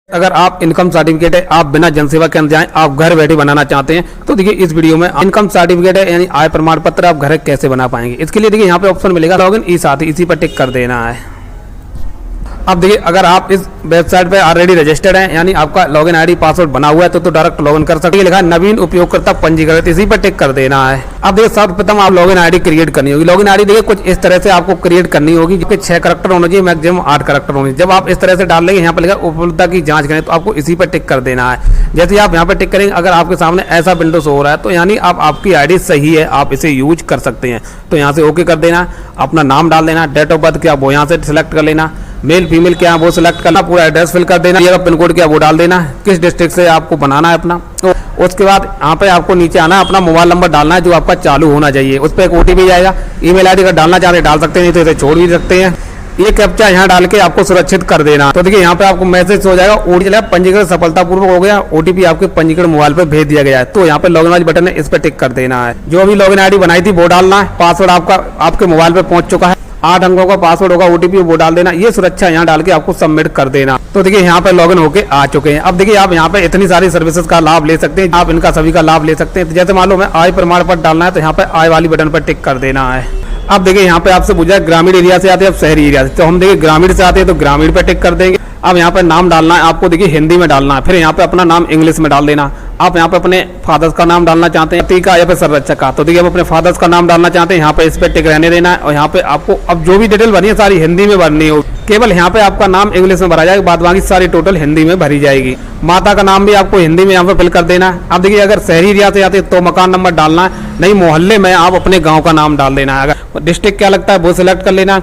अगर आप income certificate है, आप बिना जनसेवा केंद्र जाएं, आप घर बैठे बनाना चाहते हैं तो देखिए इस वीडियो में इनकम सर्टिफिकेट है यानी आय प्रमाण पत्र आप घर कैसे बना पाएंगे। इसके लिए देखिए यहाँ पे ऑप्शन मिलेगा लॉगिन ई साथी, इसी पर टिक कर देना है। अब देखिए अगर आप इस वेबसाइट पे ऑलरेडी रजिस्टर्ड हैं यानी आपका लॉगिन आईडी पासवर्ड बना हुआ है तो डायरेक्ट लॉगिन कर सकते हैं। लिखा है नवीन उपयोगकर्ता पंजीकृत, इसी पर टिक कर देना है। अब देखिए सर्वप्रथम आप लॉगिन आईडी क्रिएट करनी होगी। लॉगिन आईडी देखिए कुछ इस तरह से आपको क्रिएट करनी होगी, जो कि 6 करैक्टर होना चाहिए, मैक्सिमम 8 करैक्टर होने। जब आप इस तरह से डाल लेंगे यहाँ पर लिखा उपलब्धता की जांच करें तो आपको इसी पर टिक कर देना है। जैसे आप यहाँ पर टिक करेंगे अगर आपके सामने ऐसा विंडो शो हो रहा है तो यानी आपकी आईडी सही है, आप इसे यूज कर सकते हैं। तो यहाँ से ओके कर देना, अपना नाम डाल देना, डेट ऑफ बर्थ क्या वो यहाँ से सिलेक्ट कर लेना, मेल फीमेल क्या है वो सिलेक्ट करना, पूरा एड्रेस फिल कर देना, पिन कोड क्या वो डाल देना, किस डिस्ट्रिक्ट से आपको बनाना है अपना। तो उसके बाद यहाँ पे आपको नीचे आना, अपना मोबाइल नंबर डालना है जो आपका चालू होना चाहिए। उस पर एक OTP जाएगा, ईमेल आईडी का डालना चाहते डाल सकते हैं, नहीं तो इसे छोड़ भी सकते हैं। ये कैप्चा यहाँ डाल के आपको सुरक्षित कर देना। तो देखिए यहाँ पे आपको मैसेज हो जाएगा OTP पंजीकरण सफलतापूर्वक हो गया, OTP आपके पंजीकरण मोबाइल पे भेज दिया गया है। तो यहाँ पे लॉगिन वाली बटन है, इस पर टिक कर देना है। जो भी लॉगिन आईडी बनाई थी वो डालना है, पासवर्ड आपका आपके मोबाइल पे पहुंच चुका है, 8 अंकों का पासवर्ड होगा, OTP वो डाल देना। ये सुरक्षा यहाँ डाल के आपको सबमिट कर देना। तो देखिए यहाँ पे लॉगिन होके आ चुके हैं। अब देखिए आप यहाँ पे इतनी सारी सर्विसेज का लाभ ले सकते हैं, आप इनका सभी का लाभ ले सकते हैं। जैसे मान लो मैं आय प्रमाण पत्र डालना है तो यहाँ पे आय वाली बटन पर टिक कर देना है। अब देखिए यहाँ पे आपसे पूछा ग्रामीण एरिया से आते हैं, अब शहरी एरिया से, तो हम देखिए ग्रामीण से आते हैं तो ग्रामीण पे टिक कर देंगे। अब यहाँ पे नाम डालना है आपको, देखिए हिंदी में डालना है, फिर यहाँ पे अपना नाम इंग्लिश में डाल देना। आप यहाँ पे अपने फादर्स का नाम डालना चाहते हैं, पति का या फिर संरक्षक का, तो देखिए आप अपने फादर्स का नाम डालना चाहते हैं, यहाँ पे इस पे टिक रहने देना है। और यहाँ पे आपको अब जो भी डिटेल भरनी है सारी हिंदी में भरनी हो, केवल यहाँ पे आपका नाम इंग्लिश में भरा जाएगा, बाद बाकी सारी टोटल हिंदी में भरी जाएगी। माता का नाम भी आपको हिंदी में यहाँ पे फिल कर देना है। अब देखिए अगर शहरी एरिया से आते हैं तो मकान नंबर डालना है, नहीं मोहल्ले में आप अपने गाँव का नाम डाल देना है। अगर डिस्ट्रिक्ट क्या लगता है वो सिलेक्ट कर लेना,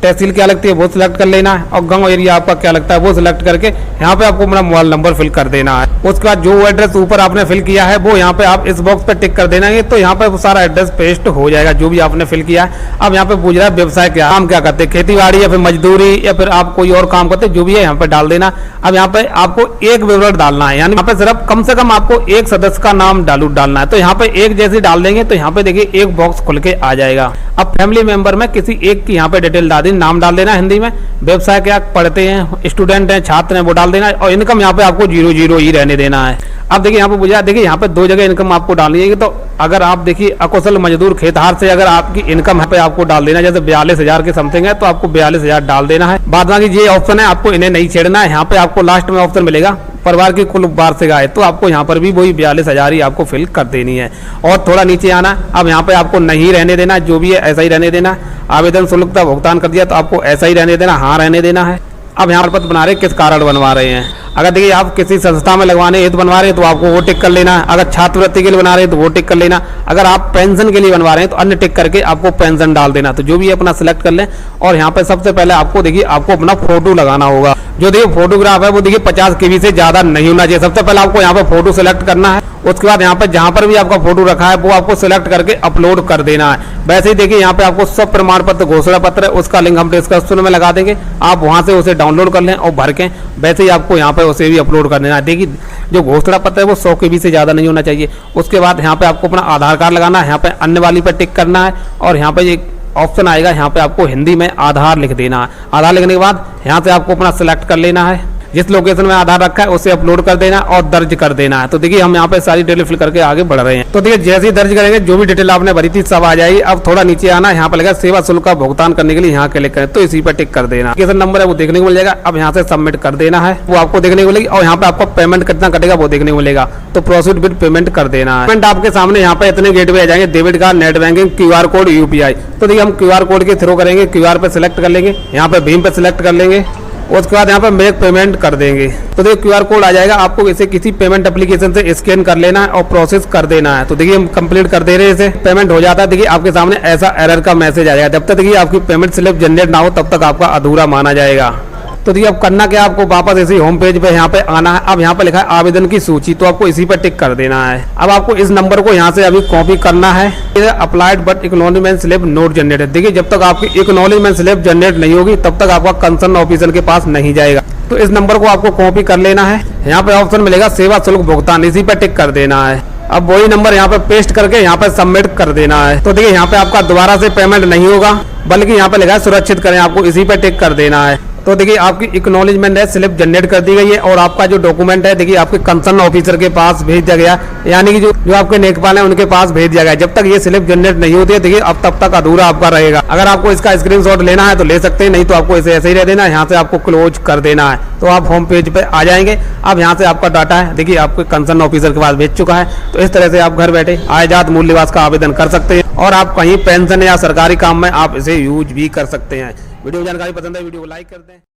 तहसील क्या लगती है वो सिलेक्ट कर लेना है, और गांव एरिया आपका क्या लगता है वो सिलेक्ट करके यहाँ पे आपको अपना मोबाइल नंबर फिल कर देना है। उसके बाद जो एड्रेस ऊपर आपने फिल किया है वो यहाँ पे आप इस बॉक्स पे टिक कर देना है, तो यहाँ पे वो सारा एड्रेस पेस्ट हो जाएगा जो भी आपने फिल किया है। अब यहाँ पे पूछ रहा है व्यवसाय क्या, काम क्या करते हैं, खेती बाड़ी या फिर मजदूरी या फिर आप कोई और काम करते हैं, जो भी है यहाँ पे डाल देना। अब यहाँ पे आपको एक विवरण डालना है, यानी यहाँ पे सिर्फ कम से कम आपको एक सदस्य का नाम डालना है। तो यहाँ पे एक जैसे डाल देंगे तो यहाँ पे देखिए एक बॉक्स खुल के आ जाएगा। अब फैमिली मेंबर में किसी एक की यहाँ पे डिटेल डाल देना, नाम डाल देना हिंदी में, व्यवसाय क्या पढ़ते हैं, स्टूडेंट हैं, छात्र हैं वो डाल देना, और इनकम यहाँ पे आपको 00 ही रहने देना है। अब देखिए यहाँ पे पूछा, देखिए यहाँ पे 2 जगह इनकम आपको डालनी है। तो अगर आप देखिए अकुशल मजदूर खेतहार से अगर आपकी इनकम पे आपको डाल देना, जैसे 42,000 के समथिंग है तो आपको 42,000 डाल देना है। बाद बाकी ये ऑप्शन है आपको इन्हें नहीं छेड़ना है। यहाँ पे आपको लास्ट में ऑप्शन मिलेगा परिवार की कुल वार्षिक आय, तो आपको यहाँ पर भी वही 42,000 ही आपको फिल कर देनी है। और थोड़ा नीचे आना, अब यहाँ पे आपको नहीं रहने देना, जो भी है ऐसा ही रहने देना। आवेदन शुल्क का भुगतान कर दिया तो आपको ऐसा ही रहने देना, हाँ रहने देना है। अब यहाँ पर बना रहे किस कारण बनवा रहे हैं, अगर देखिए आप किसी संस्था में लगवाने हेतु बनवा रहे हैं तो आपको वो टिक कर लेना है, अगर छात्रवृत्ति के लिए बना रहे हैं तो वो टिक कर लेना, अगर आप पेंशन के लिए बनवा रहे हैं तो अन्य टिक करके आपको पेंशन डाल देना। तो जो भी अपना सिलेक्ट कर लें। और यहाँ पे सबसे पहले आपको देखिए आपको अपना फोटो लगाना होगा। जो देखिए फोटोग्राफ है वो देखिए 50 KB से ज्यादा नहीं होना चाहिए। सबसे पहले आपको यहाँ पे फोटो सिलेक्ट करना है, उसके बाद यहाँ पे जहाँ पर भी आपका फोटो रखा है वो आपको सिलेक्ट करके अपलोड कर देना है। वैसे ही देखिए यहाँ पे आपको सब प्रमाण पत्र घोषणा पत्र है, उसका लिंक हम डिस्क्रिप्शन में लगा देंगे, आप वहां से उसे डाउनलोड कर लें और भर के वैसे ही आपको यहाँ पे उसे भी अपलोड कर देना है। देखिए जो घोषणा पत्र है वो 100 KB से ज्यादा नहीं होना चाहिए। उसके बाद यहाँ पे आपको अपना आधार कार्ड लगाना है, यहाँ पे अन्य वाली पे टिक करना है, और यहाँ पे एक ऑप्शन आएगा, यहाँ पे आपको हिंदी में आधार लिख देना है। आधार लिखने के बाद यहाँ से आपको अपना सिलेक्ट कर लेना है, जिस लोकेशन में आधार रखा है उसे अपलोड कर देना और दर्ज कर देना है। तो देखिए हम यहाँ पे सारी डिटेल फिल करके आगे बढ़ रहे हैं। तो देखिए जैसे ही दर्ज करेंगे जो भी डिटेल आपने भरी थी सब आ जाएगी। अब थोड़ा नीचे आना, यहाँ पे लगा सेवा शुल्क का भुगतान करने के लिए यहाँ क्लिक करें, तो इसी पर टिक कर देना। एप्लीकेशन नंबर है वो देखने को मिल जाएगा। अब यहाँ से सबमिट कर देना है, वो आपको देखने को मिलेगी, और यहाँ पे आपको पेमेंट कितना कटेगा वो देखने को मिलेगा। तो प्रोसीड विद पेमेंट कर देना है। पेमेंट आपके सामने यहाँ पे इतने गेटवे आ जाएंगे, debit card, net banking, QR code, UPI। तो देखिए हम QR कोड के थ्रू करेंगे, QR पे सिलेक्ट कर लेंगे, यहाँ पे भीम पे सिलेक्ट कर लेंगे, उसके बाद यहाँ पे मेक पेमेंट कर देंगे। तो देखिए QR कोड आ जाएगा, आपको इसे किसी पेमेंट एप्लीकेशन से स्कैन कर लेना है और प्रोसेस कर देना है। तो देखिए हम कंप्लीट कर दे रहे हैं, इसे पेमेंट हो जाता है। देखिए आपके सामने ऐसा एरर का मैसेज आ जाएगा, जब तक देखिए आपकी पेमेंट स्लिप जनरेट ना हो तब तक आपका अधूरा माना जाएगा। तो देखिए अब करना क्या, आपको वापस इसी होम पेज पे यहाँ पे आना है। अब यहाँ पे लिखा है आवेदन की सूची, तो आपको इसी पर टिक कर देना है। अब आपको इस नंबर को यहाँ से अभी कॉपी करना है, applied but acknowledgement slip note generated. देखिए जब तक आपकी एक्नॉलेजमेंट स्लिप जनरेट नहीं होगी तब तक आपका कंसर्न ऑफिसर के पास नहीं जाएगा। तो इस नंबर को आपको कॉपी कर लेना है, यहाँ पे ऑप्शन मिलेगा सेवा शुल्क भुगतान, इसी पर टिक कर देना है। अब वही नंबर यहाँ पे पेस्ट करके यहाँ पे सबमिट कर देना है। तो देखिए यहाँ पे आपका दोबारा से पेमेंट नहीं होगा, बल्कि यहाँ पे लिखा है सुरक्षित करें, आपको इसी पे टिक कर देना है। तो देखिए आपकी एक्नॉलेजमेंट है स्लिप जनरेट कर दी गई है और आपका जो डॉक्यूमेंट है देखिए आपके कंसर्न ऑफिसर के पास भेज दिया गया, यानी कि जो आपके लेखपाल है उनके पास भेज दिया गया। जब तक ये स्लिप जनरेट नहीं होती है देखिए अब तब तक अधूरा आपका रहेगा। अगर आपको इसका स्क्रीनशॉट लेना है तो ले सकते हैं, नहीं तो आपको इसे ऐसे ही रह देना है, यहाँ से आपको क्लोज कर देना है। तो आप होम पेज पे आ जाएंगे। अब यहाँ से आपका डाटा है देखिए आपके कंसर्न ऑफिसर के पास भेज चुका है। तो इस तरह से आप घर बैठे आयजात मूल निवास का आवेदन कर सकते हैं और आप कहीं पेंशन या सरकारी काम में आप इसे यूज भी कर सकते हैं। वीडियो जानकारी पसंद है वीडियो को लाइक कर दें।